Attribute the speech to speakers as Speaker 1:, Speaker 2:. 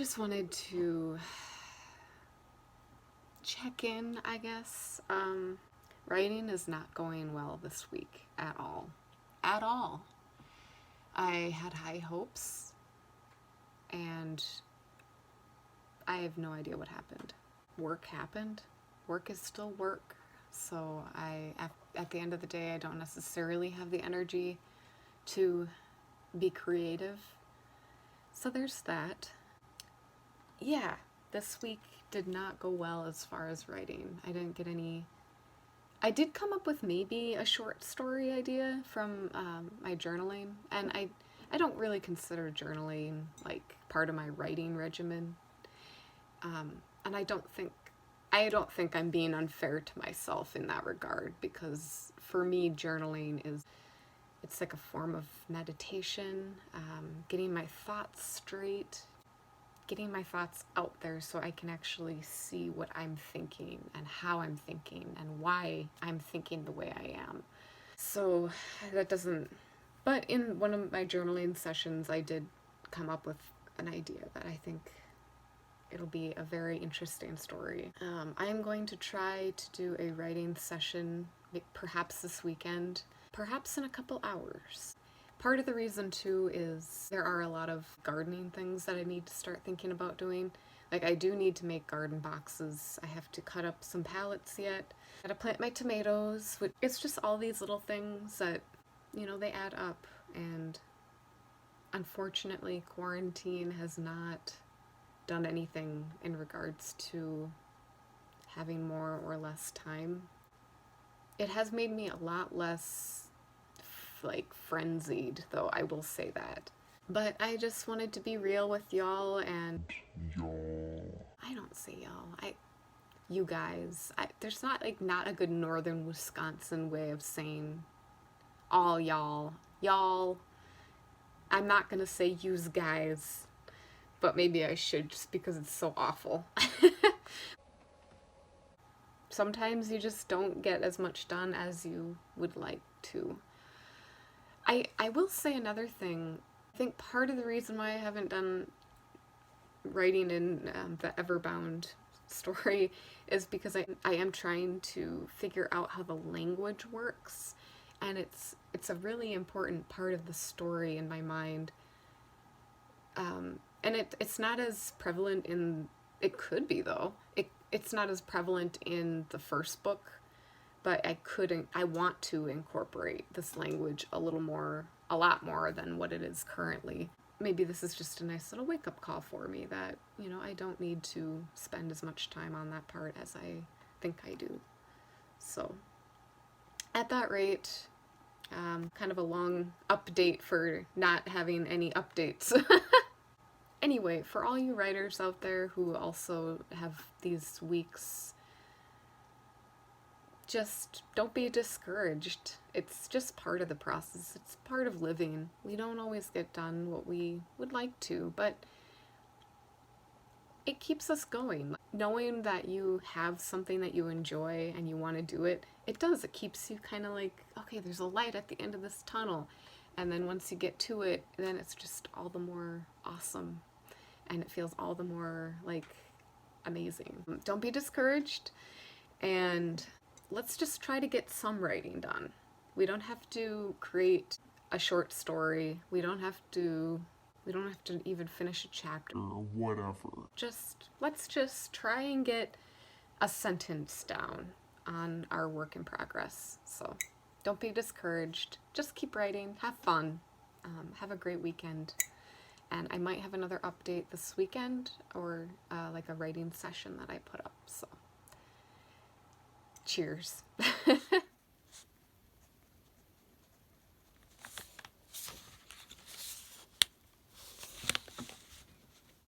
Speaker 1: just wanted to check in, I guess. Writing is not going well this week at all. At all. I had high hopes, and I have no idea what happened. Work happened. Work is still work. So at the end of the day, I don't necessarily have the energy to be creative. So there's that. Yeah, this week did not go well as far as writing. I didn't get any. I did come up with maybe a short story idea from my journaling, and I don't really consider journaling like part of my writing regimen. And I don't think I'm being unfair to myself in that regard, because for me journaling it's like a form of meditation, getting my thoughts straight, getting my thoughts out there so I can actually see what I'm thinking and how I'm thinking and why I'm thinking the way I am. So that doesn't, but in one of my journaling sessions I did come up with an idea that I think it'll be a very interesting story. I am going to try to do a writing session perhaps this weekend, perhaps in a couple hours. Part of the reason too is there are a lot of gardening things that I need to start thinking about doing. Like, I do need to make garden boxes. I have to cut up some pallets yet. I gotta plant my tomatoes. It's just all these little things that, they add up. And unfortunately, quarantine has not done anything in regards to having more or less time. It has made me a lot less frenzied, though, I will say that. But I just wanted to be real with y'all, and I don't say y'all, you guys. There's not a good northern Wisconsin way of saying all y'all. Y'all, I'm not gonna say yous guys, but maybe I should, just because it's so awful. Sometimes you just don't get as much done as you would like to. I will say another thing. I think part of the reason why I haven't done writing in the Everbound story is because I am trying to figure out how the language works, and it's a really important part of the story in my mind. And it's not as prevalent in, it could be though, it's not as prevalent in the first book, but I want to incorporate this language a lot more than what it is currently. Maybe this is just a nice little wake-up call for me that, I don't need to spend as much time on that part as I think I do. So, at that rate, kind of a long update for not having any updates. Anyway, for all you writers out there who also have these weeks, just don't be discouraged. It's just part of the process. It's part of living. We don't always get done what we would like to, but it keeps us going. Knowing that you have something that you enjoy and you want to do it, it does. It keeps you kind of like, okay, there's a light at the end of this tunnel. And then once you get to it, then it's just all the more awesome. And it feels all the more amazing. Don't be discouraged, and let's just try to get some writing done. We don't have to create a short story. We don't have to even finish a chapter.
Speaker 2: Whatever.
Speaker 1: Let's just try and get a sentence down on our work in progress. So don't be discouraged. Just keep writing. Have fun. Have a great weekend. And I might have another update this weekend, or a writing session that I put up. So cheers.